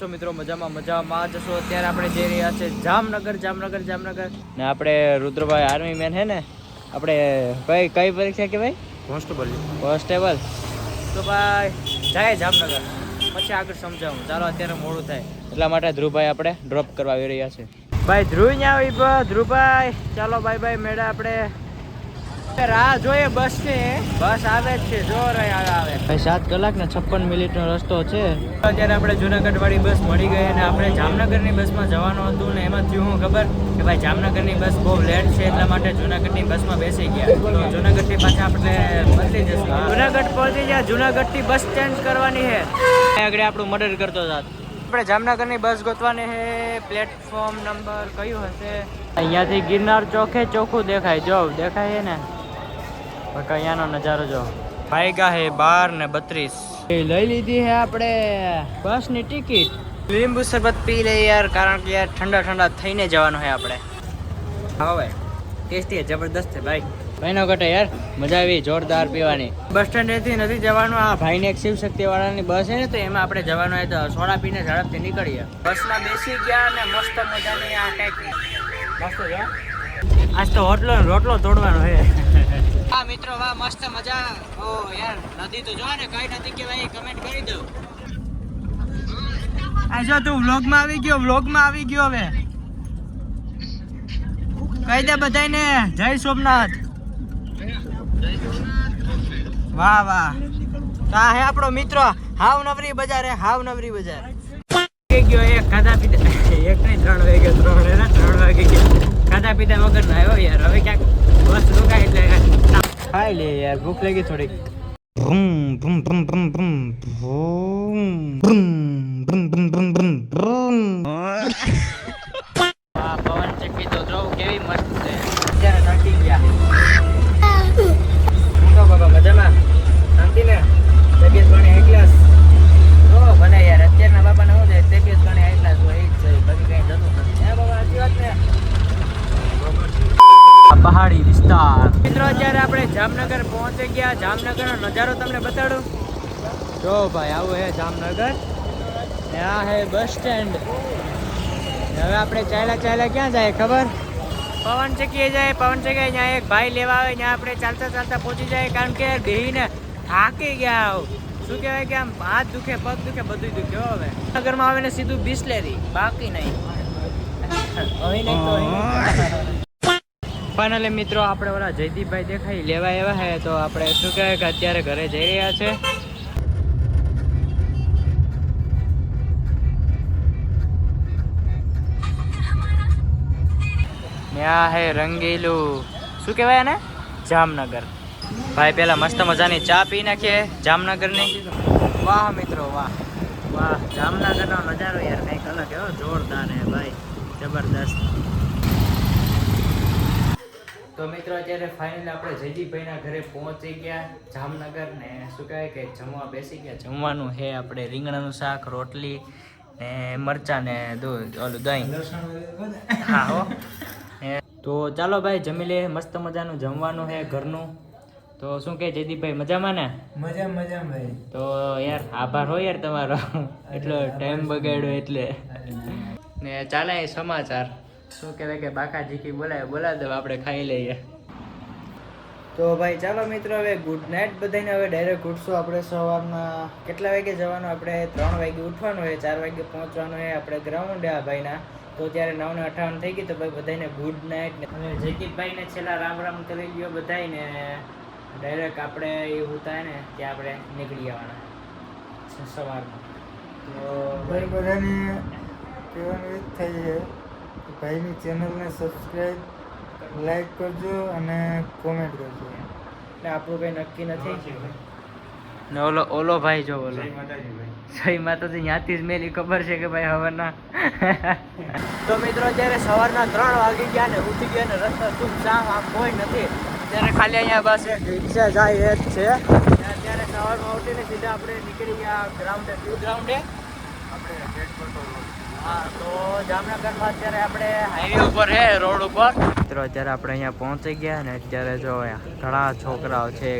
છો મિત્રો? મજામાં જશો. અત્યારે આપણે જઈ રહ્યા છે જામનગર ને આપણે રુદ્રભાઈ આર્મી મેન હે ને, આપણે કઈ પરીક્ષા કે ભાઈ? કોન્સ્ટેબલ. તો ભાઈ જાય જામનગર, પછી આગળ સમજાવું. ચાલો અત્યારે મોડું થાય એટલા માટે ધ્રુવભાઈ આપણે ડ્રોપ કરવા આવી રહ્યા છે. ભાઈ ધ્રુવ ત્યાં આવી. ધ્રુવભાઈ ચાલો બાય મેળા. આપણે રાહ જોઈએ બસ ને, બસ આવે જ છે, જોર આવે. 7 કલાક ને 56 મિનિટનો રસ્તો છે. અત્યારે આપણે જુનાગઢ વાળી બસ મળી ગઈ અને આપણે જામનગરની બસમાં જવાનું હતું ને એમાં થયું હું ખબર કે ભાઈ જામનગરની બસ બહુ લેટ છે એટલા માટે જુનાગઢની બસમાં બેસી ગયા. તો જુનાગઢથી પાછા આપણે બદલી જશું. જુનાગઢ પહોંચી ગયા. જુનાગઢથી બસ ચેન્જ કરવાની છે. આગળ આપણું મર્ડર કરતો જાત. આપણે જામનગરની બસ ગોતવાની છે. પ્લેટફોર્મ નંબર કયું હશે? અહીંયાથી ગિરનાર ચોખે ચોખ્ખું દેખાય. જો દેખાય ને અહીંયાનો નજારો જો. વાયગા હે 12:32. લઈ લીધી હે આપણે બસની ટિકિટ. લીંબુ શરબત પી લઈએ યાર, કારણ કે યાર ઠંડા થઈને જવાનું છે આપણે. હા ભાઈ ટેસ્ટી જબરદસ્ત છે ભાઈ. ભાઈ નો ઘટે યાર, મજા આવી જોરદાર પીવાની. બસ સ્ટેન્ડેથી નથી જવાનું. આ ભાઈને એક શિવ શક્તિ વાળાની બસ છે ને, તો એમાં આપણે જવાનું હોય તો સોડા પીને ઝડપથી નીકળીએ. બસમાં બેસી ગયા ને મસ્ત મજાની આ ટાઈપ મસ્ત છે. આજ તો રોટલો તોડવાનો છે. હા મિત્રો, વાહ મસ્ત મજા. ઓ યાર નદી તો જો ને, કઈ નદી કે ભાઈ કમેન્ટ કરી દો. આ જો તું વ્લોગમાં આવી ગયો હવે કહી દે બધાને જય સોમનાથ. વાહ તો આ હે આપણો મિત્ર હાવ નવરી બજાર. ગયો એક ખાધા પીધા, એક નહીં 3 વાગે 3 વાગે ગયા ખાધા પીધા વગર ના આવ્યો યાર. હવે ક્યાંક બસ રોકાય એટલે ખાઈ લે યાર, ભૂખ લાગી થોડીક. પવન ચક્કી તો જો કેવી મસ્ત છે. અત્યારે થાકી ગયા. બાબા મજામાં શાંતિ ને? તબિયત પાણી એકલાસ? જો ભલે યાર, અત્યારના બાપાને શું છે, તબિયત પાણી એકલાસ હોય એ જ છે, બાકી કઈ જતું નથી. હે બાબા સાચી વાત ને? પહાડી વિસ્તાર. મિત્રો અત્યારે આપણે જામનગર પહોંચી ગયા. જામનગરનો નજારો તમને બતાડું. જો ભાઈ આવું હે જામનગર. આ હે બસ સ્ટેન્ડ. હવે આપણે ચાલ્યા ક્યાં જાય ખબર? પવન ચક્કીએ જાય. ત્યાં એક ભાઈ લેવા આવે, ત્યાં આપણે ચાલતા પહોંચી જાય. કારણ કે બેહીને થાકી ગયા. શું કહેવાય કે આમ હાથ દુખે, પગ દુખે, બધું દુખે. હવે નગરમાં આવે ને સીધું બિસ્લેરી, બાકી નહીં. ફાઇનલી મિત્રો આપણે ઓલા જયદીપભાઈ દેખાઈ લેવા આવ્યા હે, તો આપણે શું કહેવાય કે અત્યારે ઘરે જઈ રહ્યા છે. ત્યાં હે રંગીલું, શું કહેવાય ને, જામનગર. ભાઈ પેલા મસ્ત મજાની ચા પી નાખીએ જામનગરની. વાહ મિત્રો વાહ જામનગરનો નજારો યાર કંઈક અલગ એવો જોરદાર હે ભાઈ, જબરદસ્ત. તો મિત્રો અત્યારે ફાઇનલી આપણે જયદીપભાઈના ઘરે પહોંચી ગયા જામનગર ને શું કહેવાય કે જમવા બેસી ગયા. જમવાનું હે આપણે રીંગણાનું શાક, રોટલી ને મરચાં ને દહીં. હા હો. તો ચાલો ભાઈ જમી લે. મસ્ત મજાનું જમવાનું હે ઘરનું. તો શું કહે જયદીપભાઈ, મજામાં ને? મજા ભાઈ. તો યાર આભાર હો યાર તમારો, એટલો ટાઈમ બગાડ્યો એટલે. ને ચાલે સમાચાર શું કહેવાય કે બાકાજી કી બોલાવી દો, આપણે ખાઈ લઈએ. તો ભાઈ ચાલો મિત્રો, હવે ગુડ નાઇટ બધાને. હવે ડાયરેક્ટ ઉઠશું આપણે સવારના. કેટલા વાગે જવાનું? આપણે 3 વાગે ઉઠવાનું હોય, 4 વાગે પહોંચવાનું હોય આપણે ગ્રાઉન્ડે આ ભાઈના. તો ત્યારે 9:58 થઈ ગઈ. તો ભાઈ બધાને ગુડ નાઇટ. અને જયદીપભાઈને છેલ્લા રામ કરી ગયો બધાને. ડાયરેક્ટ આપણે એવું થાય ને કે આપણે નીકળી આવવાના સવારમાં. તો ભાઈ બધાને કહેવાનું એ જ થઈ છે કે ભાઈની ચેનલને સબસ્ક્રાઈબ, લાઈક કરજો અને કોમેન્ટ કરજો. એટલે આપણું કંઈ નક્કી નથી. ને ઓલો ભાઈ જો ઓલો જય માતાજી ત્યાંથી જ મેલી ખબર છે કે ભાઈ હવારના. તો મિત્રો અત્યારે સવારના 3 વાગી ગયા ને ઉઠી ગયા ને રસ્તા સુમસામ, આમ કોઈ નથી. ત્યારે ખાલી અહીંયા બસ એક રિક્ષા જાય એ જ છે. અત્યારે સવારમાં ઉઠીને સીધા આપણે નીકળી ગયા ગ્રાઉન્ડે આપણે ગેટ પર. હા તો જામનગરમાં અત્યારે આપણે હાઈવે ઉપર છે, રોડ ઉપર. મિત્રો અત્યારે આપણે અહીંયા પહોંચી ગયા ને અત્યારે જો ઘણા છોકરાઓ છે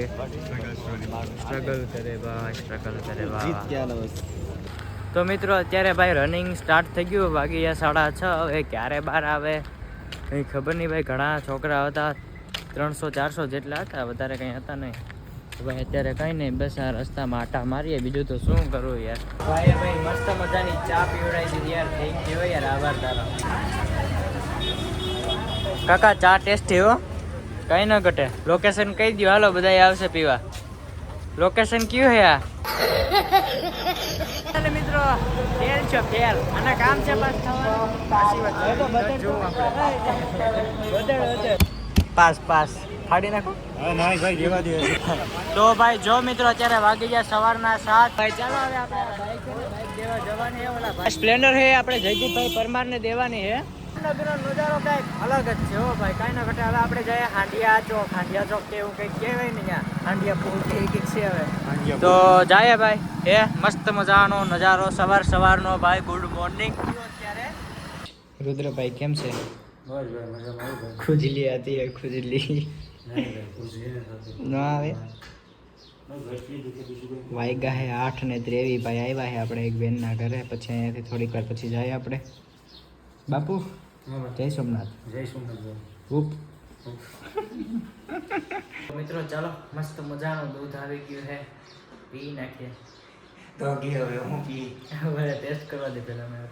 સ્ટ્રગલ કરે ભાઈ. તો મિત્રો અત્યારે ભાઈ રનિંગ સ્ટાર્ટ થઈ ગયું, વાગી ગયા 6:30. હવે ક્યારે બહાર આવે કંઈ ખબર નહીં ભાઈ. ઘણા છોકરા હતા, 300-400 જેટલા હતા, વધારે કંઈ હતા નહીં. તો ભાઈ અત્યારે કંઈ નહીં, બસ આ રસ્તામાં આટા મારીએ, બીજું તો શું કરવું યાર. ભાઈ મસ્ત મજાની ચા પીવડાવી દીધી યાર, થઈ ગયો યાર, આભાર તારો. કાકા ચા ટેસ્ટી હો, કંઈ ન ઘટે. લોકેશન કહી દો, હાલો બધા આવશે પીવા. લોકેશન કયું હે આ? મિત્રો ફેલ છો ફેલ, અને કામ છે પાસ પાસ પાસ ફાડી નાખો. તો ભાઈ જો મિત્રો અત્યારે વાગી ગયા સવારના 7. ભાઈ ચાલો હવે આપણે બાઈક દેવા જવાની છે. ઓલા ભાઈ સ્પ્લેન્ડર છે, આપણે જયદીપભાઈ પરમાર ને દેવાની છે. નજારો કઈક અલગ જ છે હો ભાઈ, કાંઈ ના ઘટે. હવે આપણે જઈએ હાંડિયા ચોક કે એવું કંઈક કહેવાય ને ત્યાં, હાંડિયા પુલ કે કંઈક છે હવે. તો જાય ભાઈ, એ મસ્ત મજાનો નજારો સવારનો ભાઈ. Good morning. અત્યારે રુદ્રભાઈ કેમ છે? ખુજલી હતી એ ખુજલી ના આવે. વાગ્યા હે 8:23. ભાઈ આવ્યા હે આપણે એક બેનના ઘરે, પછી અહીંયાથી થોડીક વાર પછી જાય આપણે. બાપુ જય સોમનાથ. જય સોમનાથ. ઉપ મિત્રો ચાલો, મસ્ત મજાનું દૂધ આવી ગયું છે, પી નાખીએ. તો હવે હું પી ટેસ્ટ કરવા દે પેલા મેં.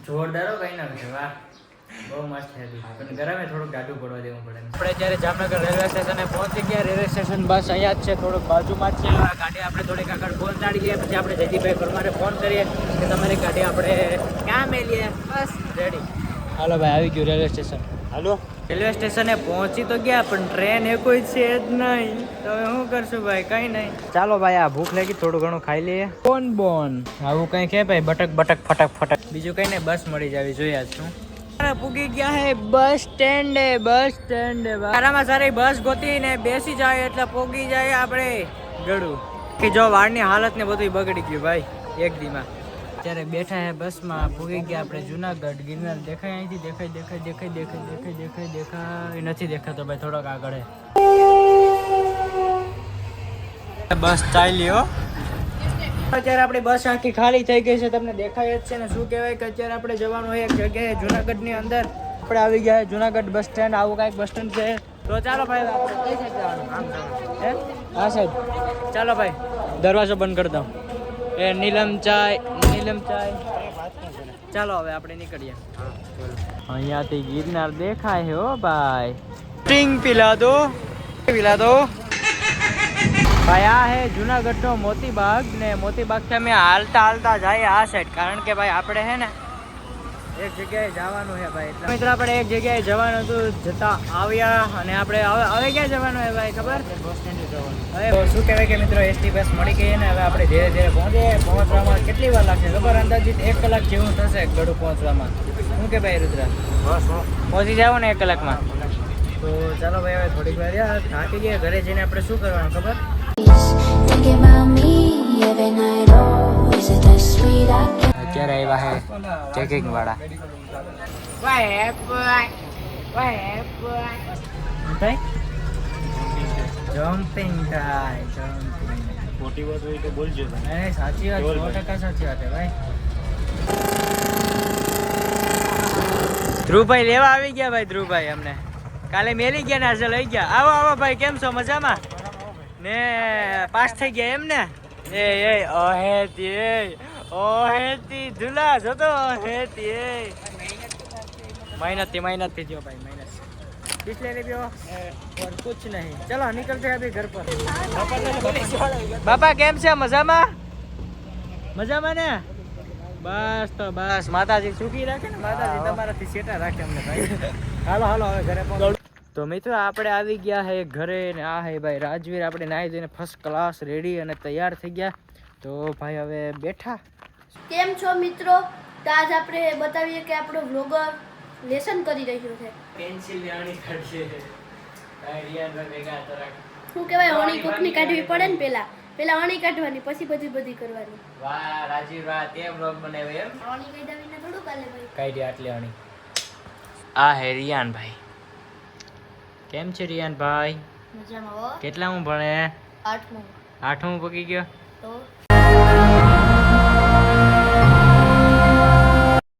જોરદાર કઈ ના છે, વાહ બહુ મસ્ત છે. પણ ગરમે થોડુંક ગાઢું પડવા દેવું પડે. આપણે અત્યારે જામનગર રેલવે સ્ટેશને પહોંચી ગયા. રેલવે સ્ટેશન બસ અહીંયા જ છે, થોડુંક બાજુમાં જ છે. ગાડી આપણે થોડીક આગળ પહોંચાડીએ, પછી આપણે જયદીપભાઈ પરમારે ફોન કરીએ કે તમારી ગાડી આપણે ક્યાં મેલીએ. બસ રેડી. હાલો ભાઈ, આવી ગયું રેલવે સ્ટેશન. હાલો, રેલવે સ્ટેશને પહોંચી તો ગયા, પણ ટ્રેન એ કોઈ છે જ નહીં. તો હવે શું કરશું ભાઈ? કંઈ નહીં. ચાલો ભાઈ, આ ભૂખ લાગી, થોડું ઘણું ખાઈ લઈએ. બોન આવું કંઈ કે ભાઈ, બટક ફટક. બીજું કંઈ નહીં, બસ મળી જાવી જોઈએ. શું પૂગી ગયા હે બસ સ્ટેન્ડે. સારામાં સારી બસ ગોતીને બેસી જાય એટલે પોગી જાય આપણે ગળું. કે જો વાળની હાલત ને બધું બગડી ગયું ભાઈ એક દીમાં. અત્યારે બેઠા હે બસમાં, પૂગી ગયા આપણે જુનાગઢ. ગિરનાર દેખાય અહીંથી? દેખાય નથી દેખાતો ભાઈ, થોડોક આગળ હે. બસ ચાલી હો. અત્યારે આપણી બસ આખી ખાલી થઈ ગઈ છે, તમને દેખાય જ છે ને. શું કહેવાય કે અત્યારે આપણે જવાનું હોય એક જગ્યાએ જુનાગઢની અંદર. આપણે આવી ગયા જુનાગઢ બસ સ્ટેન્ડ. આવું કાંઈક બસ સ્ટેન્ડ છે. તો ચાલો ભાઈ, આપણે કઈ સાઈડ જવાનું? હા સાહેબ, ચાલો ભાઈ, દરવાજો બંધ કરી દઉં. એ નીલમ ચાય. ચાલો હવે આપણે નીકળીએ. અહીંયાથી ગિરનાર દેખાય છે હો ભાઈ. પિંગ પીલા દો ભાઈ. આ હે જુનાગઢનો મોતીબાગ, ને મોતીબાગથી અમે હાલતા જાય આ સાઈડ, કારણ કે ભાઈ આપણે હે ને એક જગ્યાએ જવાનું છે ભાઈ. એટલે મિત્રો આપણે એક જગ્યાએ જવાનું હતું, જતા આવ્યા. અને આપણે હવે ક્યાં જવાનું છે ભાઈ ખબર? બસ સ્ટેન્ડે જવાનું. હવે શું કહેવાય કે મિત્રો એસટી બસ મળી ગઈ ને. હવે આપણે ધીરે ધીરે પહોંચવામાં કેટલી વાર લાગશે ખબર? અંદાજિત 1 કલાક જેવું થશે ગળું પહોંચવામાં. શું કે ભાઈ રુદ્રા? બસ પહોંચી જાવ ને 1 કલાકમાં. તો ચાલો ભાઈ, હવે થોડીક વાર યાર થાકી ગયા. ઘરે જઈને આપણે શું કરવાનું ખબર? અત્યારે આવ્યા હે ચેકિંગ વાળા. જમ્પિંગ થાય. ખોટી વાત હોય તો બોલજો. સાચી વાત, 100% સાચી વાત હે ભાઈ. ધ્રુવભાઈ લેવા આવી ગયા ભાઈ. ધ્રુવભાઈ અમને કાલે મેલી ગયા ને આજે લઈ ગયા. આવો ભાઈ, કેમ છો? મજામાં ને? પાસ થઈ ગયા એમ ને? ઓહેતી ધુલા જોતો. મહેનત થી જો ભાઈ, મહેનત. पिछले ने भी और कुछ नहीं. चलो निकलते हैं अभी घर पर. બાપા કેમ છે? મજામાં ને? બસ તો બસ, માતાજી સુખી રાખે ને. માતાજી તમારાથી સેટા રાખે અમને ભાઈ. હાલો હવે ઘરે પહોંચો. તો મિત્રો આપણે આવી ગયા હે ઘરે, ને આ હે ભાઈ રાજવીર. આપણે નાહી ધોઈને ફર્સ્ટ ક્લાસ રેડી અને તૈયાર થઈ ગયા. તો ભાઈ હવે બેઠા. કેમ છો મિત્રો? તો આજ આપણે બતાવીએ કે આપણો વ્લોગર લેસન કરી રહ્યો છે. પેન્સિલ લેવાની કાઢીએ. શું કહેવાય, અણી કોકની કાઢવી પડે ને. પેલા અણી કાઢવાની, પછી બધી કરવાની. વાહ રાજીવ, વાહ તે વ્લોગ બનાવ્યો એમ? અણી કાઢવીને થોડું કાલે ભાઈ કાઢી આટલી અણી. આ હે રિયાન ભાઈ. કેમ છે રિયાન ભાઈ? મજામાં હો. કેટલા હું ભણે? 8મું. 8મું પકી ગયો. તો